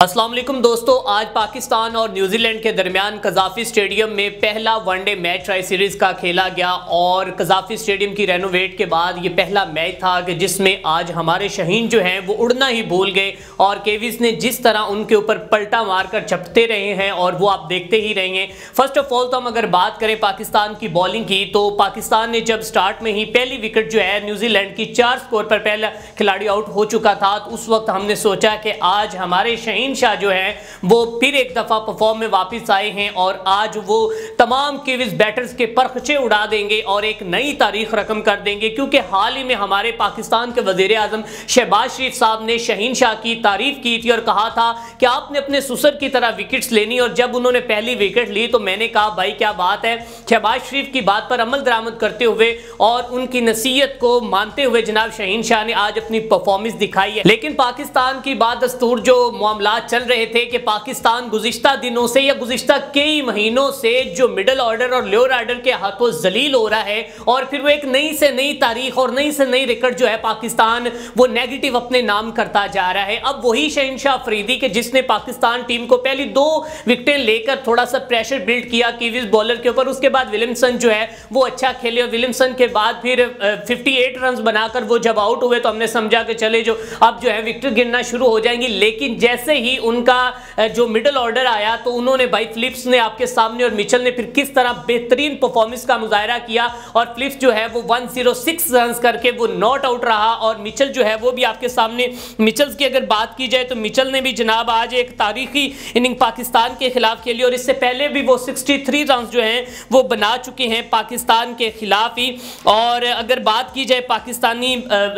अस्सलाम वालेकुम दोस्तों, आज पाकिस्तान और न्यूजीलैंड के दरमियान कज़ाफ़ी स्टेडियम में पहला वनडे मैच ट्राई सीरीज़ का खेला गया और कज़ाफ़ी स्टेडियम की रेनोवेट के बाद ये पहला मैच था कि जिसमें आज हमारे शहीन जो हैं वो उड़ना ही भूल गए और केवीज़ ने जिस तरह उनके ऊपर पलटा मारकर चपटते रहे हैं और वो आप देखते ही रहेंगे। फर्स्ट ऑफ ऑल तो हम अगर बात करें पाकिस्तान की बॉलिंग की, तो पाकिस्तान ने जब स्टार्ट में ही पहली विकेट जो है न्यूजीलैंड की 4 स्कोर पर पहला खिलाड़ी आउट हो चुका था, तो उस वक्त हमने सोचा कि आज हमारे शहीन शाह जो है वो फिर एक दफा परफॉर्म में वापस आए हैं और आज वो तमाम किवीज बैटर्स के परखचे उड़ा देंगे और एक नई तारीख रकम कर देंगे। क्योंकि हाल ही में हमारे पाकिस्तान के वजीर आजम शहबाज शरीफ साहब ने शहीन शाह की तारीफ की थी और कहा था कि आपने अपने सुसर की तरह विकेट्स लेनी, और जब उन्होंने पहली विकेट ली तो मैंने कहा भाई क्या बात है। शहबाज शरीफ की बात पर अमल दरामद करते हुए और उनकी नसीहत को मानते हुए जनाब शहीन शाह ने आज अपनी परफॉर्मेंस दिखाई है। लेकिन पाकिस्तान की बात दस्तूर जो मामला चल रहे थे कि पाकिस्तान गुज़िश्ता दिनों से या गुज़िश्ता कई महीनों से जो मिडिल ऑर्डर और लोअर ऑर्डर के हाथों जलील हो रहा है और फिर वो एक नई से नई तारीख और नई से नई रिकॉर्ड जो है पाकिस्तान वो नेगेटिव अपने नाम करता जा रहा है। अब वही शहनशाह अफरीदी के जिसने पाकिस्तान टीम को पहली 2 विकेटें लेकर थोड़ा सा प्रेशर बिल्ड किया कीवीज बॉलर के ऊपर, उसके बाद विलियमसन जो है वो अच्छा खेले और विलियमसन के बाद फिर 58 रन बनाकर वो जब आउट हुए तो हमने समझा कि चले जो अब जो है विकेट गिरना शुरू हो जाएंगी। लेकिन जैसे ही उनका जो मिडिल ऑर्डर आया तो उन्होंने भाई फिलिप्स ने आपके सामने और मिचेल ने फिर किस तरह बेहतरीन परफॉर्मेंस का मुजाहरा किया और फिलिप्स जो है वो 106 रन करके वो नॉट आउट रहा और मिचेल जो है वो भी आपके सामने। मिचेल की अगर बात की जाए तो मिचेल ने भी जनाब आज एक तारीखी इनिंग पाकिस्तान के खिलाफ खेली और इससे पहले भी वो 63 रन जो हैं वो बना चुके हैं पाकिस्तान के खिलाफ ही। और अगर बात की जाए पाकिस्तानी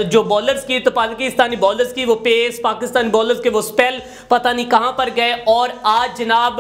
जो बॉलर्स की, तो पाकिस्तानी बॉलर्स की वो पेस, पाकिस्तानी बॉलर्स के वो स्पेल पता नहीं कहां पर गए और आज जनाब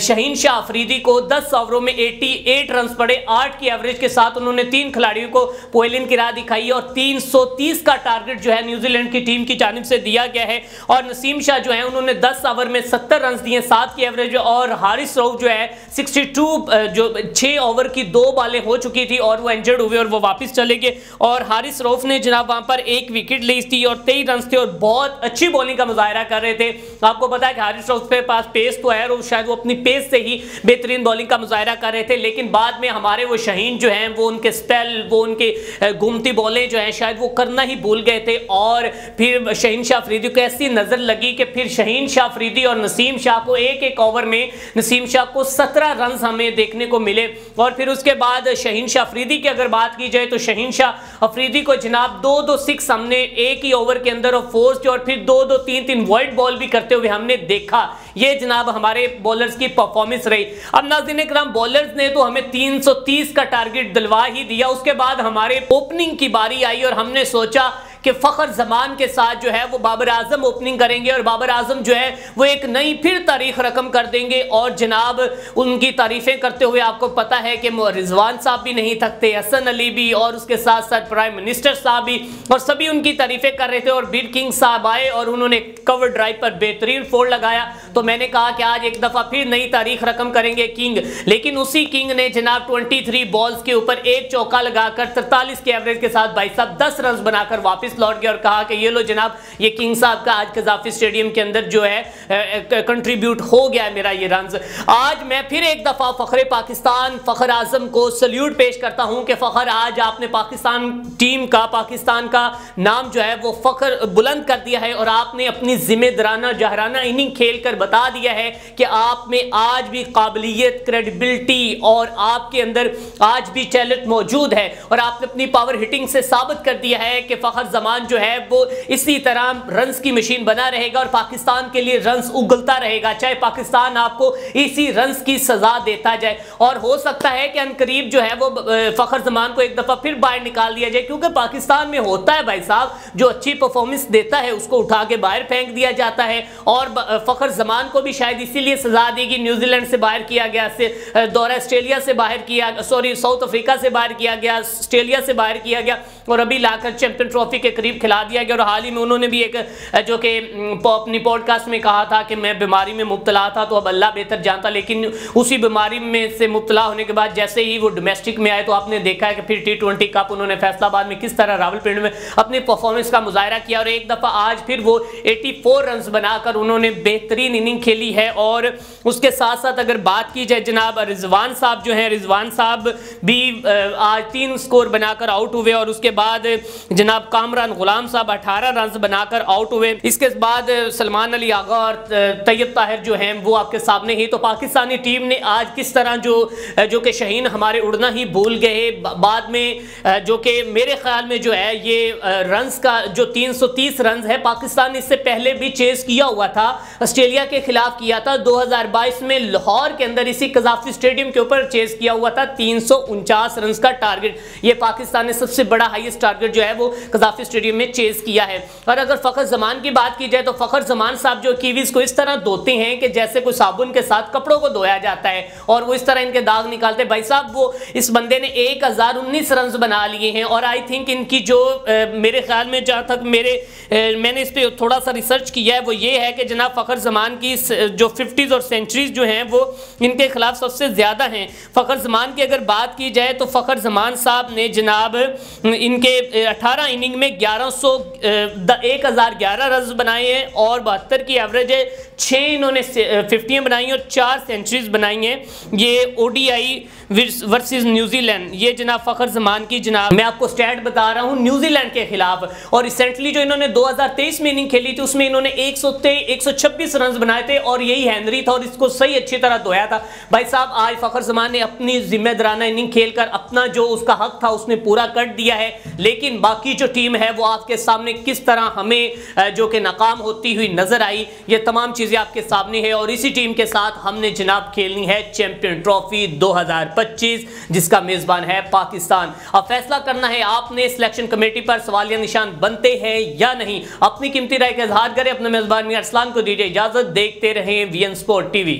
शहीन शाह अफरीदी को 10 ओवरों में 88 रन पड़े, 8 की एवरेज के साथ उन्होंने 3 खिलाड़ियों को पोलिन की राह दिखाई और 330 का टारगेट जो है न्यूजीलैंड की टीम की जानिब से दिया गया है। और नसीम शाह जो है उन्होंने 10 ओवर में 70 रन दिए, 7 की एवरेज, और हारिस रऊफ जो है 62 जो 6 ओवर की 2 बालें हो चुकी थी और वो इंजर्ड हुए और वो वापस चले गए और हारिस रऊफ ने जनाब वहां पर 1 विकेट ली थी और 23 रन थे और बहुत अच्छी बॉलिंग का मुजाहरा कर रहे थे। आपको पता है कि हारिस रऊफ के पास पेस तो है और शायद वो अपनी पेस से ही बेहतरीन बॉलिंग का मुजाहरा कर रहे थे, लेकिन बाद में हमारे वो शहीन जो हैं वो उनके स्पेल, वो उनके घूमती बॉलें जो हैं शायद वो करना ही भूल गए थे और फिर शहीन शाह अफरीदी को ऐसी नजर लगी कि फिर शहीन शाह अफरीदी और नसीम शाह को एक ओवर में नसीम शाह को 17 रन हमें देखने को मिले। और फिर उसके बाद शहीन शाह अफरीदी की अगर बात की जाए तो शहीन शाह अफरीदी को जनाब 2-2 6 हमने एक ही ओवर के अंदर और फोर्स और फिर 2-2 3-3 वाइड बॉल भी करते हुए हमने देखा। ये जनाब हमारे बॉलर्स की परफॉर्मेंस रही। अब नाज़रीन इकराम, बॉलर्स ने तो हमें 330 का टारगेट दिलवा ही दिया, उसके बाद हमारे ओपनिंग की बारी आई और हमने सोचा कि फ़खर जमान के साथ जो है वो बाबर आजम ओपनिंग करेंगे और बाबर आजम जो है वो एक नई फिर तारीख रकम कर देंगे। और जनाब उनकी तारीफें करते हुए आपको पता है कि रिजवान साहब भी नहीं थकते, हसन अली भी और उसके साथ साथ प्राइम मिनिस्टर साहब भी, और सभी उनकी तारीफें कर रहे थे। और बिल किंग साहब आए और उन्होंने कवर ड्राइव पर बेहतरीन फोड़ लगाया, तो मैंने कहा कि आज एक दफ़ा फिर नई तारीख रकम करेंगे किंग। लेकिन उसी किंग ने जनाब 23 बॉल्स के ऊपर एक चौका लगाकर 43 के एवरेज के साथ भाई साहब 10 रन बनाकर वापस लौट गया और कहा कि ये लो जनाब ये किंग साहब का आज कज़ाफ़ी स्टेडियम के अंदर जो है कंट्रीब्यूट हो गया है मेरा ये रन। आज मैं फिर एक दफा फ़खरे पाकिस्तान फ़खर आजम को सल्यूट पेश करता हूं कि फ़खर आज आपने पाकिस्तान टीम का, पाकिस्तान का नाम जो है वो फ़खर बुलंद कर दिया है और आपने अपनी जिम्मेदाराना जहराना इनिंग खेल कर बता दिया है कि आप में आज भी काबिलियत, क्रेडिबिलिटी और आपके अंदर आज भी टैलेंट मौजूद है और आपने अपनी पावर हिटिंग से साबित कर दिया है कि फ़खर जमान जो है वो इसी तरह रन्स की मशीन बना रहेगा और पाकिस्तान के लिए रन्स उगलता रहेगा, चाहे पाकिस्तान आपको इसी रन्स की सजा देता जाए। और हो सकता है कि अनकरीब जो है वो फ़खर जमान को एक दफ़ा फिर बाहर निकाल दिया जाए, क्योंकि पाकिस्तान में होता है भाई साहब जो अच्छी परफॉर्मेंस देता है उसको उठा के बाहर फेंक दिया जाता है। और फ़खर जमान को भी शायद इसीलिए सजा देगी, न्यूजीलैंड से बाहर किया गया, से दौरा ऑस्ट्रेलिया से बाहर किया, सॉरी साउथ अफ्रीका से बाहर किया गया, ऑस्ट्रेलिया से बाहर किया गया और अभी लाकर चैंपियन ट्रॉफी के के करीब खिला दिया गया। और हाल ही में उन्होंने भी एक जो कि अपनी पॉडकास्ट में कहा था कि मैं बीमारी में मुब्तला था, तो अब अल्लाह बेहतर जानता, लेकिन उसी बीमारी में से मुब्तला होने के बाद जैसे ही वो डोमेस्टिक में आए तो आपने देखा है कि फिर T20 कप उन्होंने फैसलाबाद में किस तरह रावलपिंडी में अपनी परफॉर्मेंस का मुजाहरा किया, और एक दफा आज फिर वो 84 रन बनाकर उन्होंने बेहतरीन इनिंग खेली है। और उसके साथ साथ अगर बात की जाए जनाब रिजवान साहब जो हैं, रिजवान साहब भी आज 3 स्कोर बनाकर आउट हुए, और उसके बाद जनाब कामरान गुलाम साहब 18 रन बनाकर आउट हुए। इसके बाद सलमान अली आगा और तैयब ताहिर जो हैं वो आपके सामने ही। तो पाकिस्तानी टीम ने आज किस तरह जो कि शहीन हमारे उड़ना ही भूल गए, बाद में जो कि मेरे ख्याल में जो है ये रन्स का जो 330 रन है, पाकिस्तान इससे पहले भी चेस किया हुआ था, ऑस्ट्रेलिया के खिलाफ किया था 2022 में लाहौर के अंदर इसी कजाफी स्टेडियम के ऊपर चेस किया हुआ था 349 रन का टारगेट। ये पाकिस्तान ने सबसे बड़ा हाईएस्ट टारगेट जो है वो कजाफी स्टेडियम में चेस किया है। और अगर फखर जमान की बात की जाए तो फखर जमान साहब जो कीवीज को इस तरह धोते हैं कि जैसे कोई साबुन के साथ कपड़ों को धोया जाता है, और वो इस तरह इनके दाग निकालते हैं। भाई साहब वो इस बंदे ने 1019 रन बना लिए हैं, और आई थिंक इनकी जो मेरे ख्याल में जहाँ तक मैंने इस पर थोड़ा सा रिसर्च किया है वो ये है कि जनाब फखर जमान की जो 50s और सेंचुरीज जो हैं वो इनके खिलाफ सबसे ज़्यादा हैं। फखर जमान की अगर बात की जाए तो फखर जमान साहब ने जनाब इनके 18 इनिंग में 1011 रन बनाए हैं, और 72 की एवरेज है, 6 इन्होंने 50 बनाई हैं और 4 सेंचुरीज बनाई हैं। ये ODI वर्सेस न्यूजीलैंड, ये जनाब फखर जमान की जनाब मैं आपको स्टैट बता रहा हूँ न्यूजीलैंड के खिलाफ। और रिसेंटली जो इन्होंने 2023 में इनिंग खेली थी उसमें इन्होंने 126 रन बनाए थे, और यही हेनरी था, और इसको सही अच्छी तरह धोया था। भाई साहब आज फखर जमान ने अपनी जिम्मेदाराना इनिंग खेलकर अपना जो उसका हक था उसने पूरा कर दिया है। लेकिन बाकी जो टीम है वो आपके सामने किस तरह हमें जो कि नाकाम होती हुई नजर आई, ये तमाम चीजें आपके सामने है। और इसी टीम के साथ हमने जनाब खेलनी है चैंपियन ट्रॉफी 2025, जिसका मेजबान है पाकिस्तान। अब फैसला करना है आपने सिलेक्शन कमेटी पर सवालिया निशान बनते हैं या नहीं। अपनी कीमती राय का इजहार करें। अपने मेजबान मियां अरसलान को दीजिए इजाजत। देखते रहें VN Sport TV।